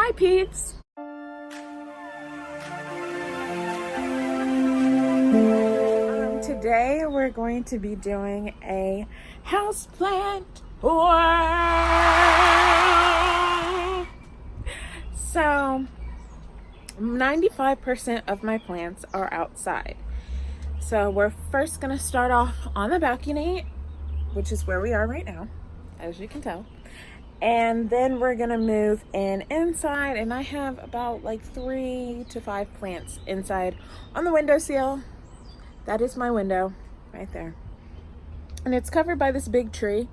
Hi peeps! Today we're going to be doing a houseplant tour. So 95% of my plants are outside. So we're first going to start off on the balcony, which is where we are right now, as you can tell. And then we're gonna move inside, and I have about like 3 to 5 plants inside on the windowsill. That is my window right there, and it's covered by this big tree.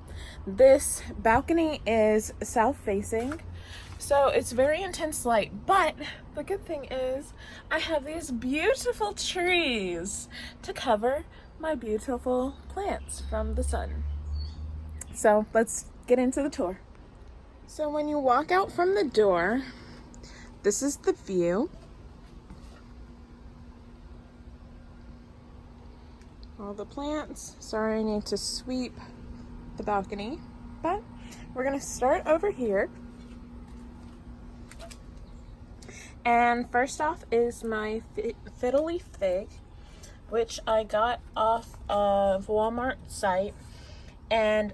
This balcony is south facing, so it's very intense light, but the good thing is I have these beautiful trees to cover my beautiful plants from the sun. So let's get into the tour. So when you walk out from the door, this is the view. All the plants. Sorry, I need to sweep the balcony, but we're gonna start over here. And first off is my fiddly fig, which I got off of Walmart site, and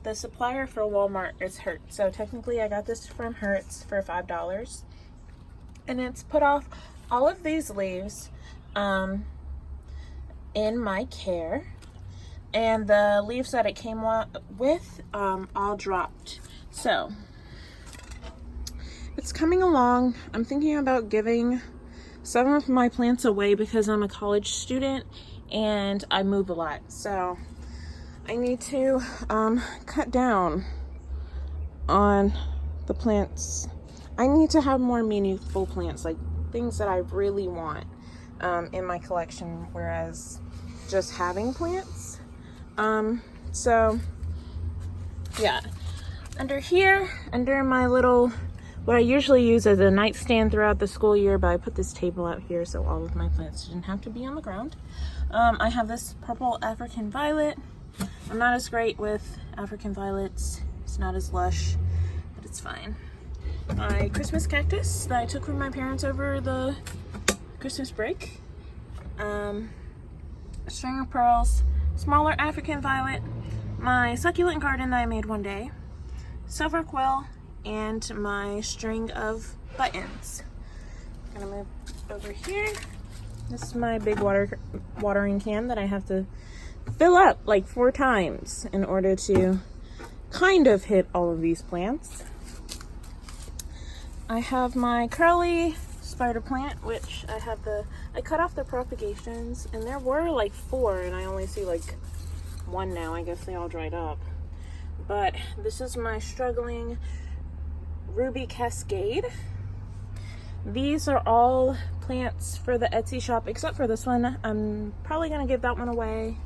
the supplier for Walmart is Hertz. So technically I got this from Hertz for $5. And it's put off all of these leaves in my care. And the leaves that it came with all dropped. So it's coming along. I'm thinking about giving some of my plants away because I'm a college student and I move a lot. So I need to cut down on the plants. I need to have more meaningful plants, like things that I really want in my collection, whereas just having plants. So yeah, under here, under my little, what I usually use as a nightstand throughout the school year, but I put this table out here so all of my plants didn't have to be on the ground. I have this purple African violet. I'm not as great with African violets. It's not as lush, but it's fine. My Christmas cactus that I took from my parents over the Christmas break. A string of pearls, smaller African violet, my succulent garden that I made one day, silver quill, and my string of buttons. I'm gonna move over here. This is my big watering can that I have to fill up like 4 times in order to kind of hit all of these plants. I have my curly spider plant, which I cut off the propagations, and there were like 4 and I only see like 1 now. I guess they all dried up. But this is my struggling ruby cascade. These are all plants for the Etsy shop except for this one. I'm probably gonna give that one away.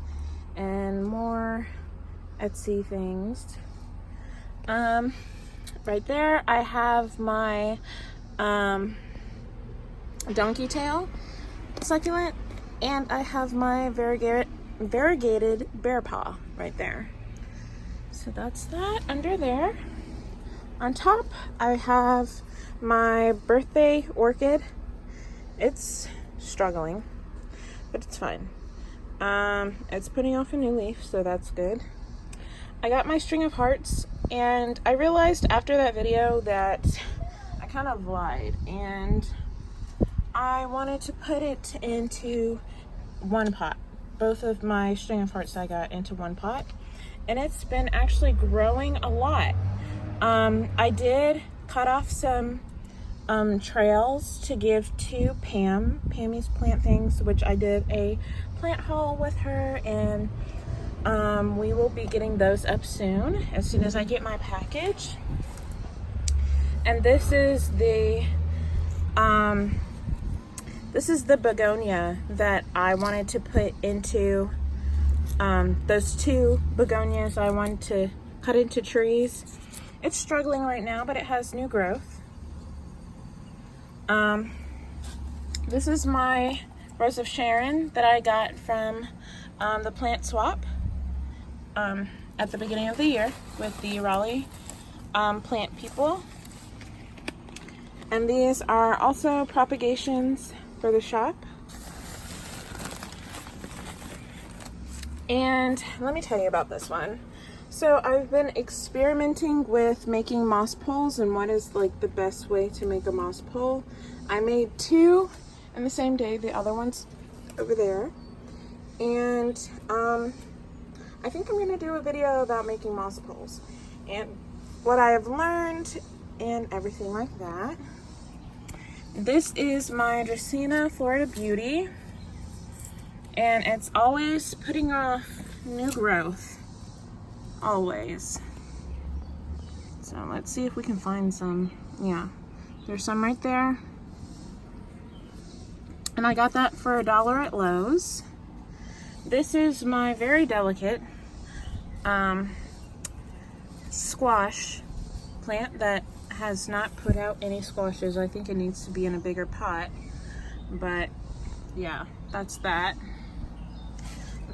And more Etsy things. Right there I have my donkey tail succulent, and I have my variegated bear paw right there. So that's that under there. On top I have my birthday orchid. It's struggling, but it's fine. It's putting off a new leaf, so that's good. I got my string of hearts, and I realized after that video that I kind of lied, and I wanted to put it into one pot. Both of my string of hearts I got into one pot, and it's been actually growing a lot. I did cut off some trails to give to Pammy's Plant Things, which I did a plant haul with her, and we will be getting those up soon as I get my package. And this is the begonia that I wanted to put into those 2 begonias I wanted to cut into trees. It's struggling right now, but it has new growth. This is my Rose of Sharon that I got from the plant swap at the beginning of the year with the Raleigh plant people. And these are also propagations for the shop. And let me tell you about this one. So I've been experimenting with making moss poles and what is like the best way to make a moss pole. I made 2 in the same day, the other one's over there. And I think I'm gonna do a video about making moss poles and what I have learned and everything like that. This is my Dracaena Florida Beauty, and it's always putting off new growth, always. So let's see if we can find some. Yeah, there's some right there. And I got that for $1 at Lowe's. This is my very delicate squash plant that has not put out any squashes. I think it needs to be in a bigger pot, but yeah, that's that.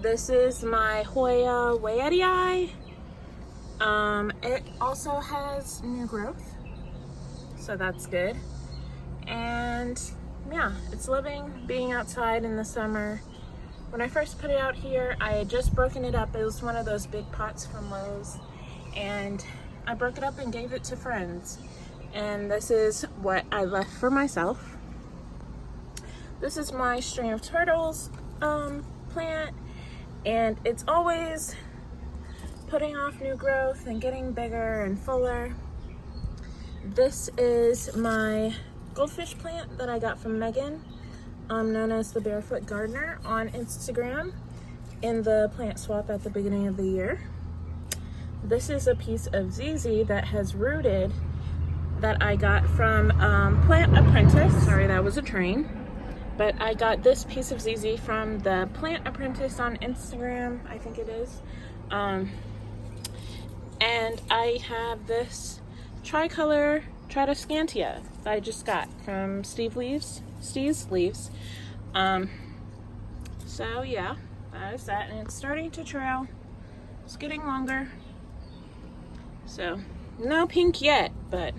This is my Hoya Waiatii. It also has new growth, so that's good. And yeah, it's loving being outside in the summer. When I first put it out here, I had just broken it up. It was one of those big pots from Lowe's, and I broke it up and gave it to friends. And this is what I left for myself. This is my string of turtles plant, and it's always putting off new growth and getting bigger and fuller. This is my goldfish plant that I got from Megan, known as the Barefoot Gardener on Instagram, in the plant swap at the beginning of the year. This is a piece of ZZ that has rooted that I got from Plant Apprentice. Sorry, that was a train. But I got this piece of ZZ from the Plant Apprentice on Instagram, I think it is. And I have this tricolor Tradescantia that I just got from Steve's Leaves. So yeah, that is that, and it's starting to trail. It's getting longer. So no pink yet, but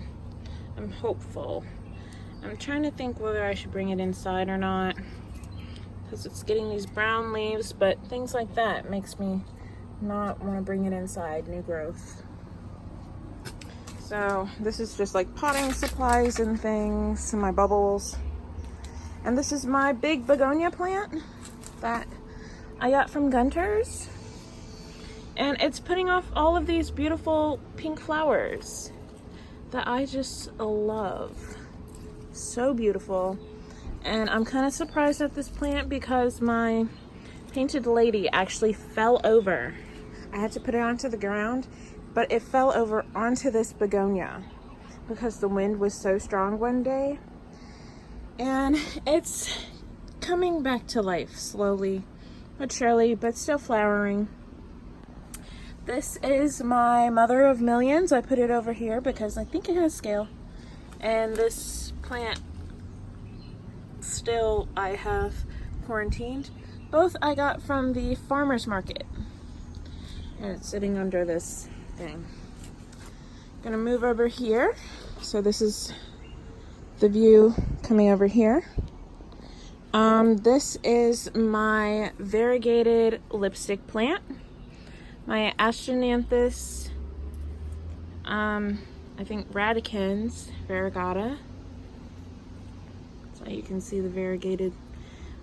I'm hopeful. I'm trying to think whether I should bring it inside or not, because it's getting these brown leaves, but things like that makes me not want to bring it inside, new growth. So this is just like potting supplies and things, and my bubbles. And this is my big begonia plant that I got from Gunter's. And it's putting off all of these beautiful pink flowers that I just love. So beautiful. And I'm kind of surprised at this plant because my painted lady actually fell over. I had to put it onto the ground, but it fell over onto this begonia because the wind was so strong one day. And it's coming back to life slowly but surely, but still flowering. This is my Mother of Millions. I put it over here because I think it has scale. And this plant still I have quarantined. Both I got from the farmer's market. And it's sitting under this thing. Gonna move over here. So this is the view coming over here. This is my variegated lipstick plant. My Astronanthus, I think Radicans variegata. So you can see the variegated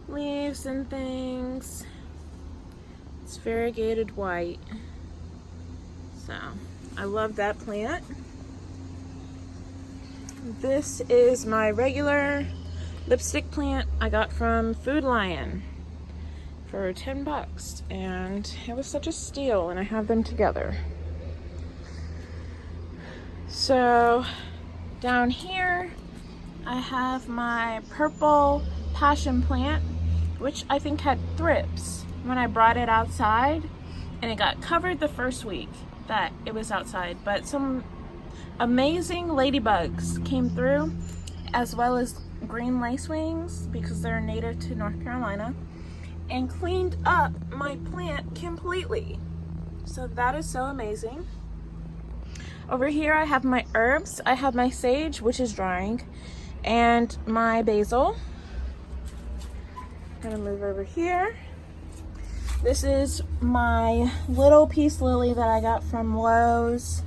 leaves and things. It's variegated white. So I love that plant. This is my regular lipstick plant I got from Food Lion for 10 bucks, and it was such a steal, and I have them together. So down here I have my purple passion plant, which I think had thrips when I brought it outside, and it got covered the first week that it was outside, but some amazing ladybugs came through, as well as green lacewings because they're native to North Carolina, and cleaned up my plant completely. So that is so amazing. Over here I have my herbs. I have my sage, which is drying, And my basil. I'm gonna move over here. This is my little peace lily that I got from Lowe's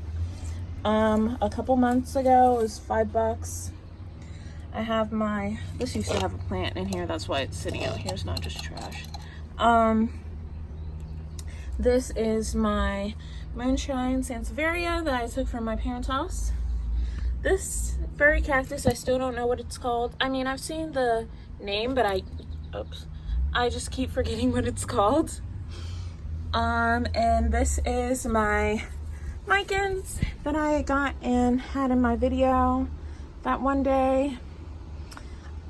a couple months ago. It was $5. I have my, this used to have a plant in here, that's why it's sitting out here. It's not just trash. This is my moonshine sansevieria that I took from my parents' house. This furry cactus, I still don't know what it's called. I mean, I've seen the name, but I just keep forgetting what it's called. And this is my micans that I got and had in my video that one day.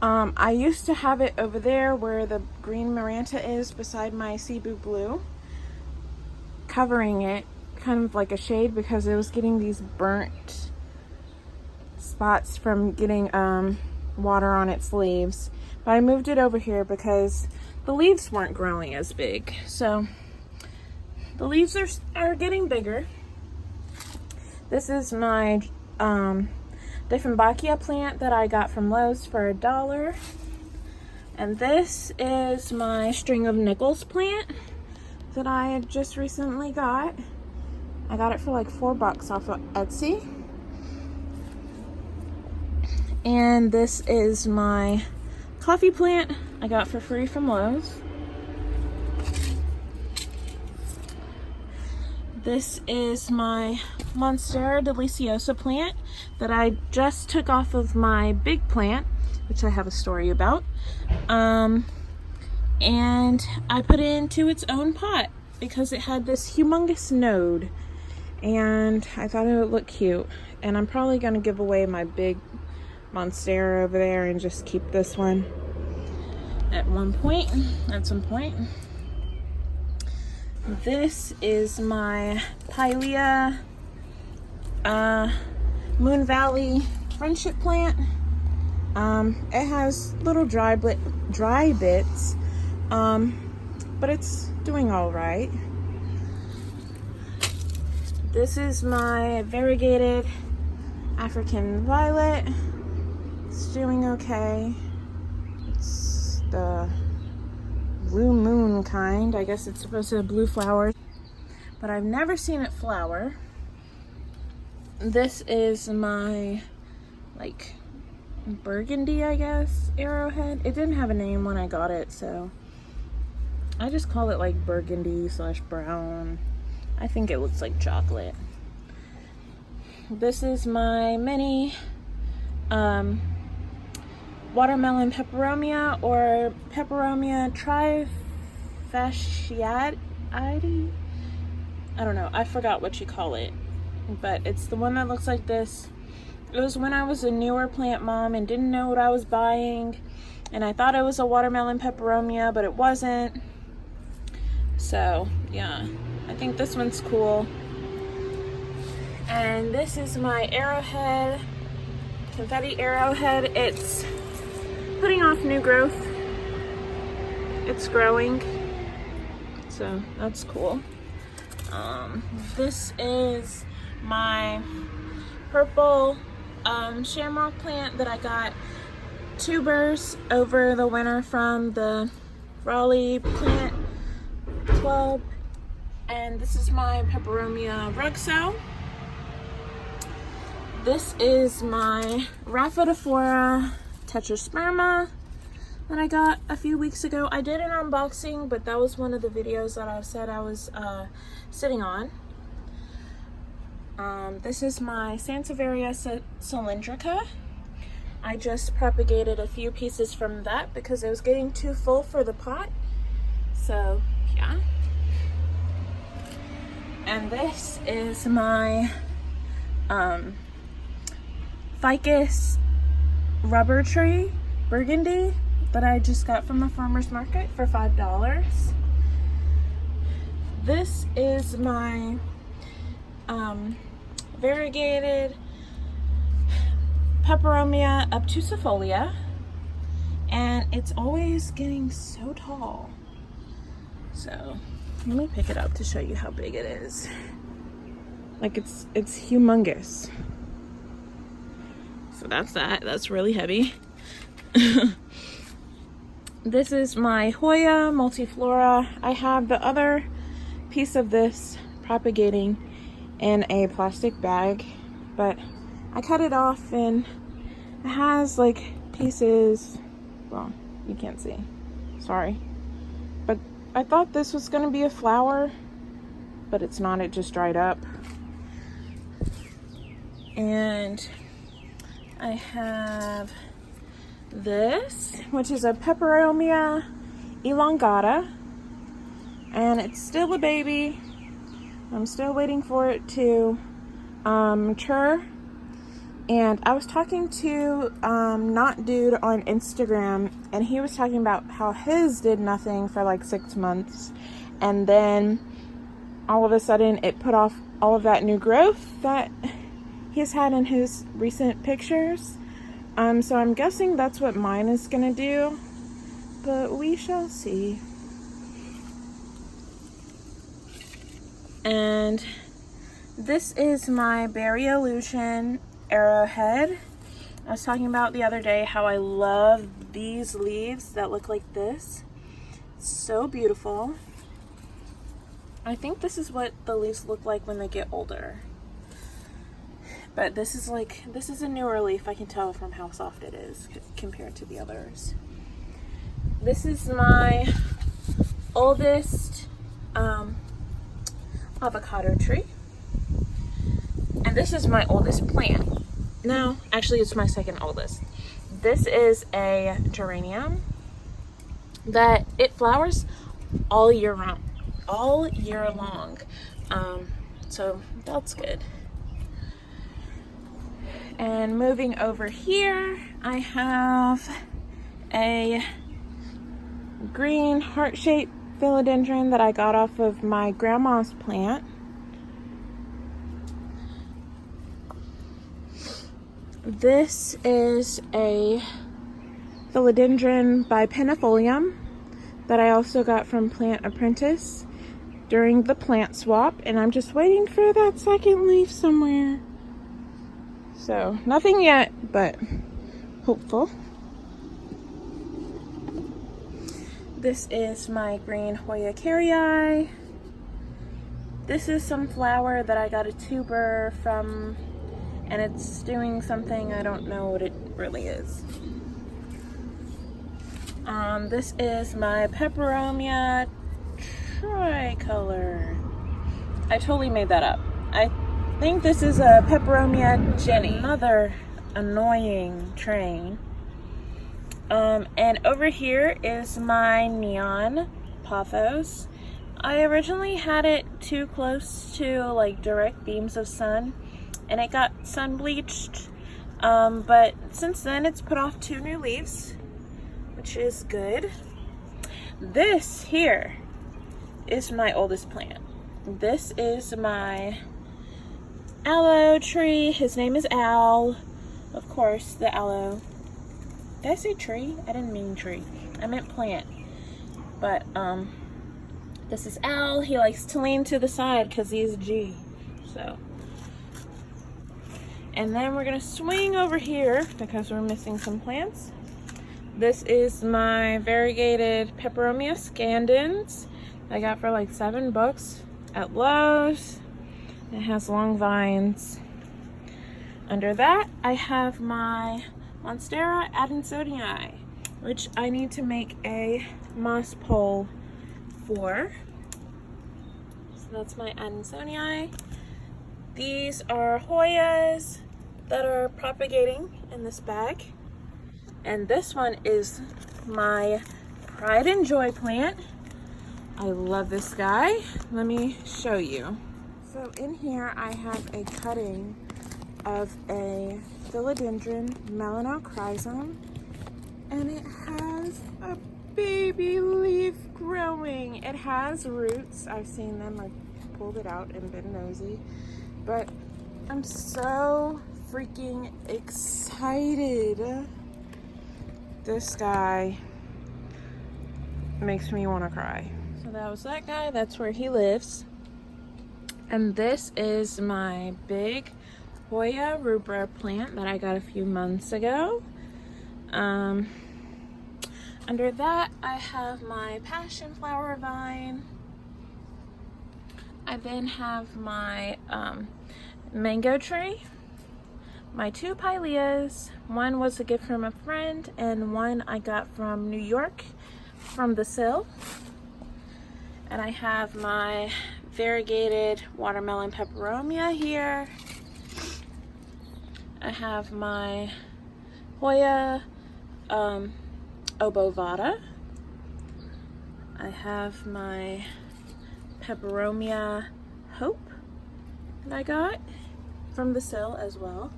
I used to have it over there where the green Maranta is beside my Cebu blue, covering it, kind of like a shade, because it was getting these burnt spots from getting water on its leaves. But I moved it over here because the leaves weren't growing as big. So the leaves are getting bigger. This is my Dieffenbachia plant that I got from Lowe's for $1. And this is my string of nickels plant that I had just recently got. I got it for like $4 off of Etsy. And this is my coffee plant I got for free from Lowe's. This is my Monstera deliciosa plant that I just took off of my big plant, which I have a story about. And I put it into its own pot because it had this humongous node, and I thought it would look cute. And I'm probably going to give away my big Monstera over there and just keep this one at some point. This is my Pilea Moon Valley friendship plant. It has little dry bits, but it's doing all right. This is my variegated African violet. It's doing okay. It's the blue moon kind. I guess it's supposed to have blue flowers, but I've never seen it flower. This is my like burgundy, I guess, arrowhead. It didn't have a name when I got it, so I just call it like burgundy / brown. I think it looks like chocolate. This is my mini watermelon peperomia, or peperomia trifasciati. I don't know, I forgot what you call it, but it's the one that looks like this. It was when I was a newer plant mom and didn't know what I was buying, and I thought it was a watermelon peperomia, but it wasn't. So yeah, I think this one's cool. And this is my arrowhead, confetti arrowhead. It's putting off new growth. It's growing, so that's cool. This is my purple shamrock plant that I got tubers over the winter from the Raleigh Plant Club. And this is my peperomia ruxo. This is my Rhaphidophora tetrasperma that I got a few weeks ago. I did an unboxing, but that was one of the videos that I said I was sitting on. This is my Sansevieria cylindrica. I just propagated a few pieces from that because it was getting too full for the pot. So yeah. And this is my ficus rubber tree burgundy that I just got from the farmer's market for $5. This is my variegated peperomia obtusifolia, and it's always getting so tall. So let me pick it up to show you how big it is. Like it's humongous. So that's that. That's really heavy. This is my Hoya multiflora. I have the other piece of this propagating in a plastic bag, but I cut it off and it has like pieces. Well, you can't see. Sorry. But I thought this was going to be a flower, but it's not. It just dried up. And I have this, which is a Peperomia elongata, and it's still a baby. I'm still waiting for it to mature. And I was talking to Not Dude on Instagram, and he was talking about how his did nothing for like 6 months, and then all of a sudden it put off all of that new growth that he's had in his recent pictures. So I'm guessing that's what mine is gonna do, but we shall see. And this is my Berry Illusion Arrowhead. I was talking about the other day how I love these leaves that look like this. It's so beautiful. I think this is what the leaves look like when they get older. But this is a newer leaf. I can tell from how soft it is compared to the others. This is my oldest avocado tree. And this is my oldest plant. No, actually it's my second oldest. This is a geranium that it flowers all year round, all year long. So that's good. And moving over here, I have a green heart-shaped philodendron that I got off of my grandma's plant. This is a philodendron bipennifolium that I also got from Plant Apprentice during the plant swap, and I'm just waiting for that second leaf somewhere. So, nothing yet, but hopeful. This is my green Hoya carrii. This is some flower that I got a tuber from, and it's doing something. I don't know what it really is. This is my Peperomia tricolor. I totally made that up. I think this is a Peperomia Jenny. Another annoying train. And over here is my neon pothos. I originally had it too close to like direct beams of sun, and it got sun bleached. But since then it's put off 2 new leaves, which is good. This here is my oldest plant. This is my aloe tree. His name is Al. Of course, the aloe. Did I say tree? I didn't mean tree. I meant plant. But this is Al. He likes to lean to the side because he's a G. So, and then we're gonna swing over here because we're missing some plants. This is my variegated Peperomia scandens I got for like $7 at Lowe's. It has long vines. Under that, I have my Monstera adansonii, which I need to make a moss pole for. So that's my adansonii. These are Hoyas that are propagating in this bag. And this one is my Pride and Joy plant. I love this guy. Let me show you. So in here I have a cutting of a philodendron melanochrysum, and it has a baby leaf growing. It has roots. I've seen them. I've pulled it out and been nosy, but I'm so freaking excited. This guy makes me want to cry. So that was that guy. That's where he lives. And this is my big Hoya rubra plant that I got a few months ago. Under that, I have my passion flower vine. I then have my mango tree, my 2 pileas. One was a gift from a friend, and one I got from New York from the sill. And I have my variegated watermelon peperomia here. I have my Hoya obovata. I have my peperomia hope that I got from the sill as well.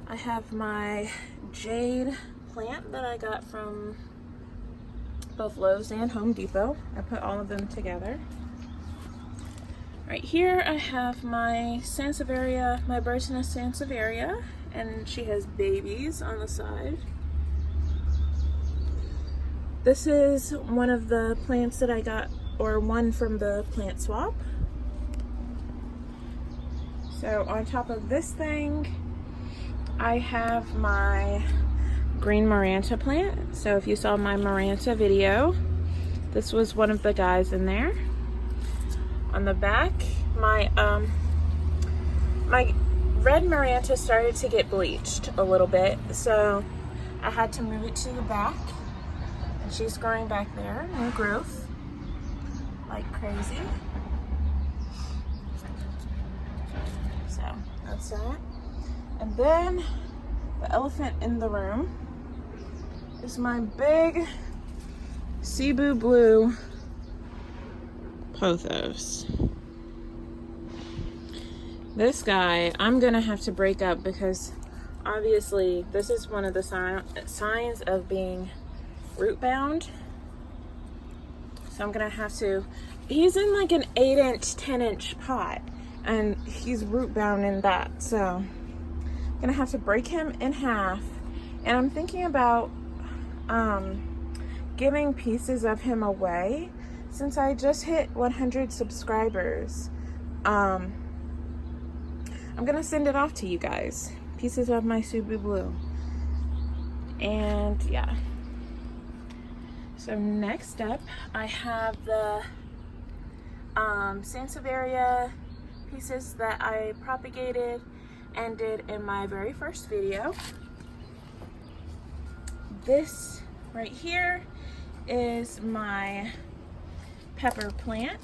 I have my jade plant that I got from both Lowe's and Home Depot. I put all of them together. Right here I have my Sansevieria, my bird's nest Sansevieria, and she has babies on the side. This is one of the plants that I got, or one from the plant swap. So on top of this thing, I have my green Maranta plant. So if you saw my Maranta video, this was one of the guys in there. On the back, my my red Maranta started to get bleached a little bit, so I had to move it to the back, and she's growing back there, new growth, like crazy. So that's that. And then the elephant in the room is my big Cebu blue pothos. This guy I'm gonna have to break up because obviously this is one of the signs of being root bound. So I'm gonna have to, he's in like an 8-inch, 10-inch pot, and he's root bound in that. So I'm gonna have to break him in half. And I'm thinking about giving pieces of him away. Since I just hit 100 subscribers, I'm gonna send it off to you guys. Pieces of my Cebu blue. And yeah. So next up, I have the Sansevieria pieces that I propagated and did in my very first video. This right here is my pepper plant,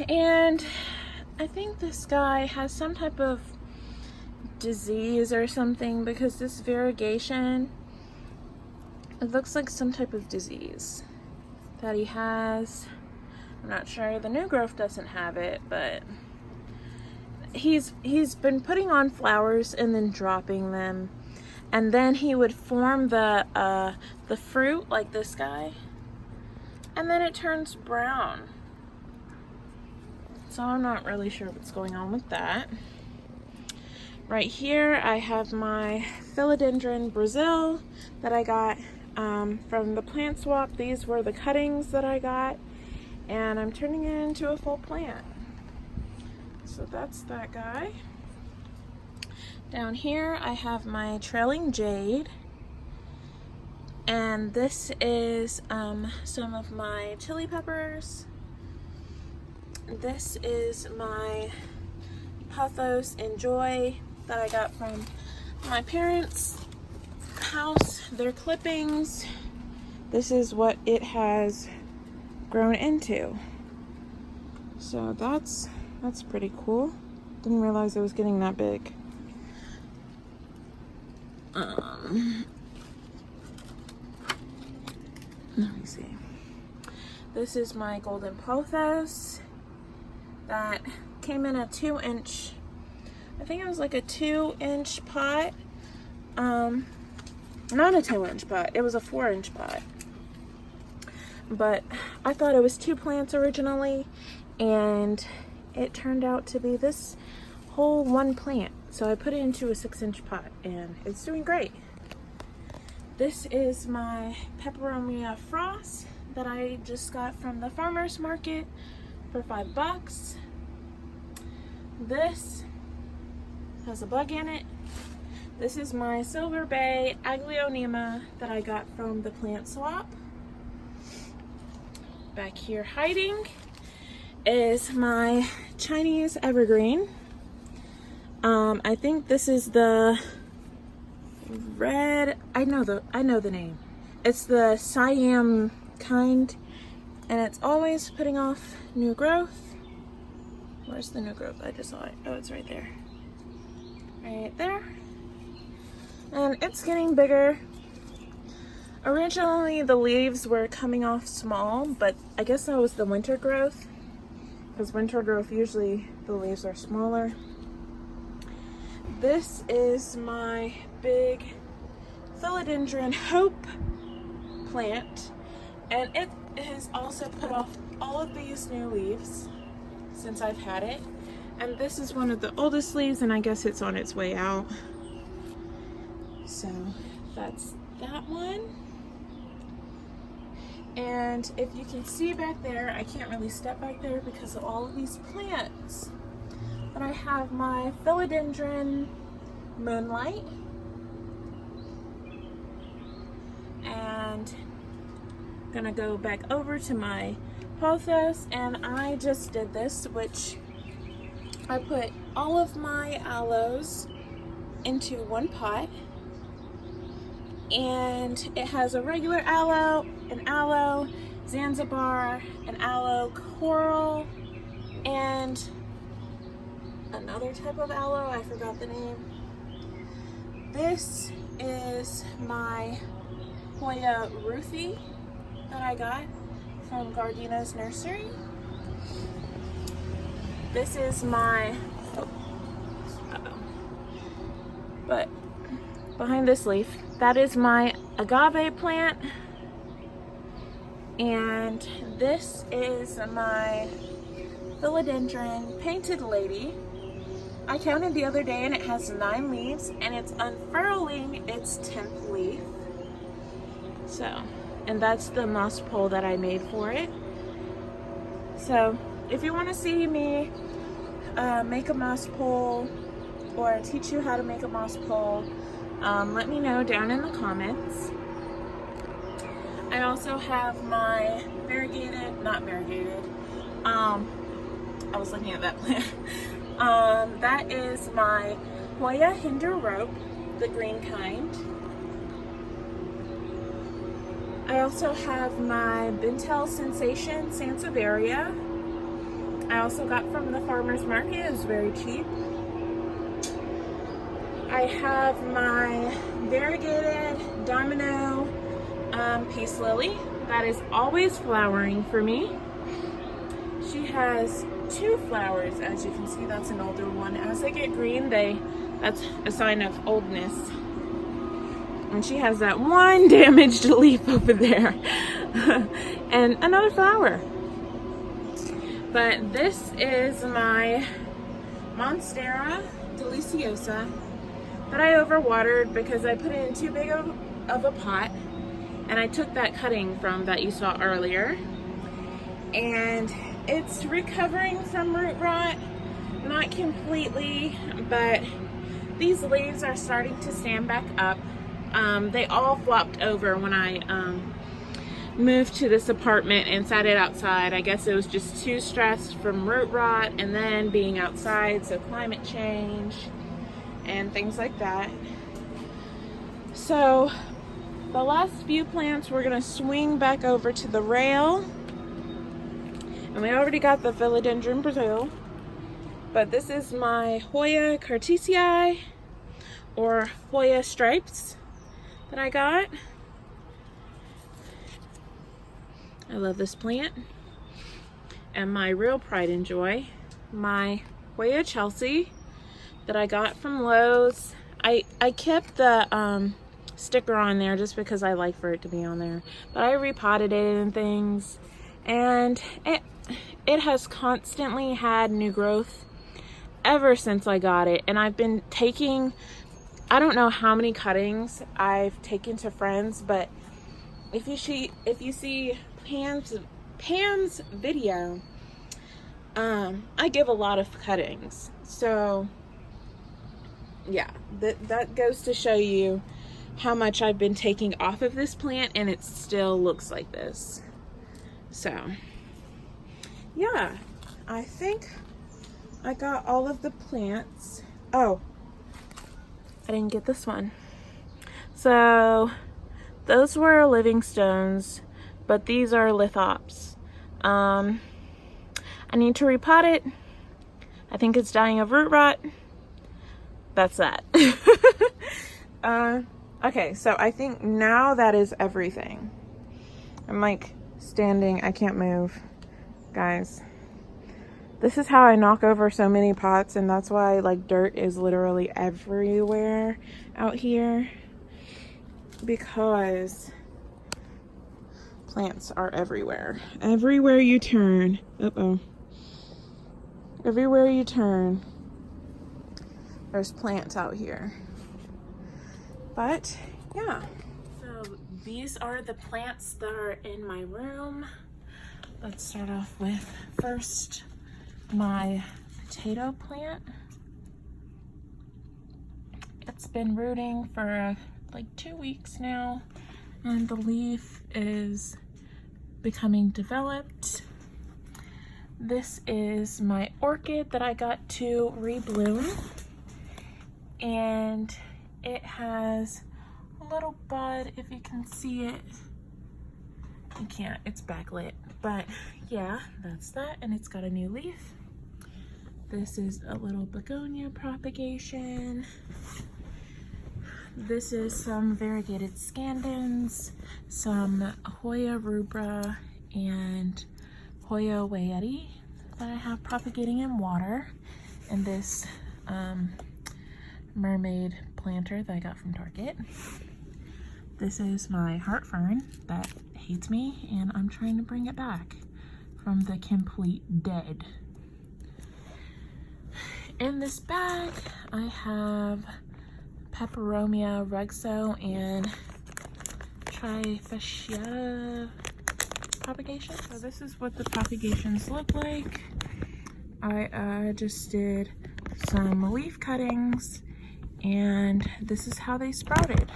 and I think this guy has some type of disease or something, because this variegation, it looks like some type of disease that he has. I'm not sure. The new growth doesn't have it, but he's been putting on flowers and then dropping them, and then he would form the fruit like this guy, and then it turns brown. So I'm not really sure what's going on with that. Right here I have my philodendron Brazil that I got from the plant swap. These were the cuttings that I got, and I'm turning it into a full plant. So that's that guy. Down here I have my trailing jade, and this is some of my chili peppers. This is my Pothos Enjoy that I got from my parents' house. Their clippings. This is what it has grown into. So that's pretty cool. Didn't realize it was getting that big. Let me see. This is my golden pothos that came in a 2-inch, I think it was like a 2-inch pot. Not a 2-inch pot, it was a 4-inch pot. But I thought it was 2 plants originally, and it turned out to be this whole 1 plant. So I put it into a 6-inch pot, and it's doing great. This is my peperomia frost that I just got from the farmer's market for $5. this has a bug in it. This is my Silver Bay Aglaonema that I got from the plant swap. Back here hiding is my Chinese evergreen. I think this is the red, I know the name. It's the Siam kind, and it's always putting off new growth. Where's the new growth? I just saw it. Oh, it's right there. Right there. And it's getting bigger. Originally the leaves were coming off small, but I guess that was the winter growth, because winter growth usually the leaves are smaller. This is my big philodendron hope plant, and it has also put off all of these new leaves since I've had it. And this is one of the oldest leaves, and I guess it's on its way out. So that's that one. And if you can see back there, I can't really step back there because of all of these plants. But I have my philodendron moonlight. And I'm gonna go back over to my pothos, and I just did this, which I put all of my aloes into one pot. And it has a regular aloe, an aloe Zanzibar, an aloe coral, and another type of aloe, I forgot the name. This is my Hoya Ruthie that I got from Gardina's nursery. This is my, but behind this leaf, that is my agave plant. And this is my philodendron painted lady. I counted the other day and it has 9 leaves, and it's unfurling its 10th leaf. So, and that's the moss pole that I made for it. So if you want to see me make a moss pole or teach you how to make a moss pole, let me know down in the comments. I also have my not variegated, I was looking at that plant. That is my Hoya Hinder rope, the green kind. I also have my Bintel Sensation Sansevieria. I also got from the farmer's market. It was very cheap. I have my variegated domino peace lily that is always flowering for me. She has 2 flowers, as you can see. That's an older one. As they get green, that's a sign of oldness. And she has that one damaged leaf over there and another flower. But this is my Monstera Deliciosa that I overwatered because I put it in too big of a pot, and I took that cutting from that you saw earlier, and it's recovering from root rot, not completely, but these leaves are starting to stand back up. They all flopped over when I moved to this apartment and sat it outside. I guess it was just too stressed from root rot and then being outside, so climate change and things like that. So the last few plants we're gonna swing back over to the rail, and we already got the philodendron Brazil, but this is my Hoya Cartesii or Hoya stripes that I got. I love this plant. And my real pride and joy, my Hoya Chelsea that I got from Lowe's. I kept the sticker on there just because I like for it to be on there, but I repotted it and things, and it has constantly had new growth ever since I got it. And I've been taking, I don't know how many cuttings I've taken to friends, but if you see Pam's video, I give a lot of cuttings. So yeah, that goes to show you how much I've been taking off of this plant, and it still looks like this. So yeah, I think I got all of the plants. Oh, I didn't get this one. So those were living stones, but these are lithops. I need to repot it. I think it's dying of root rot. That's that. Okay, so I think now that is everything. I'm like standing, I can't move. Guys, this is how I knock over so many pots, and that's why like dirt is literally everywhere out here, because plants are everywhere. Everywhere you turn. Everywhere you turn, there's plants out here. But yeah, so these are the plants that are in my room. Let's start off with first my potato plant. It's been rooting for like 2 weeks now, and the leaf is becoming developed. This is my orchid that I got to rebloom, and it has a little bud, if you can see it. You can't, it's backlit, but yeah, that's that, and it's got a new leaf. This is a little begonia propagation. This is some variegated scandens, some Hoya rubra, and Hoya weyeri that I have propagating in water, and this mermaid planter that I got from Target. This is my heart fern that hates me, and I'm trying to bring it back from the complete dead. In this bag, I have Peperomia ruxo and Trifasciata propagation. So this is what the propagations look like. I just did some leaf cuttings, and this is how they sprouted.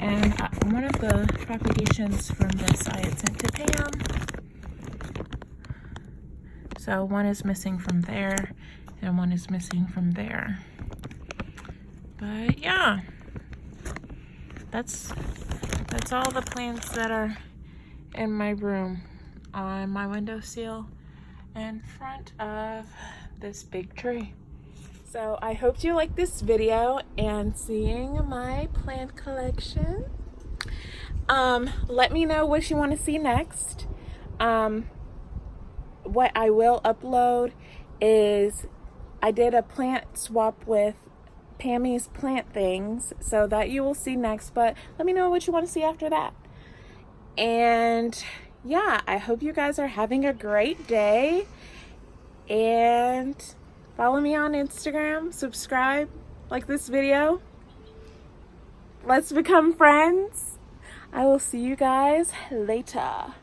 And one of the propagations from this I had sent to Pam. So one is missing from there, and one is missing from there. But yeah, that's all the plants that are in my room on my windowsill in front of this big tree. So I hope you like this video and seeing my plant collection. Let me know what you want to see next. What I will upload is I did a plant swap with Pammy's Plant Things, so that you will see next, but let me know what you want to see after that. And yeah, I hope you guys are having a great day, and follow me on Instagram, subscribe, like this video. Let's become friends. I will see you guys later.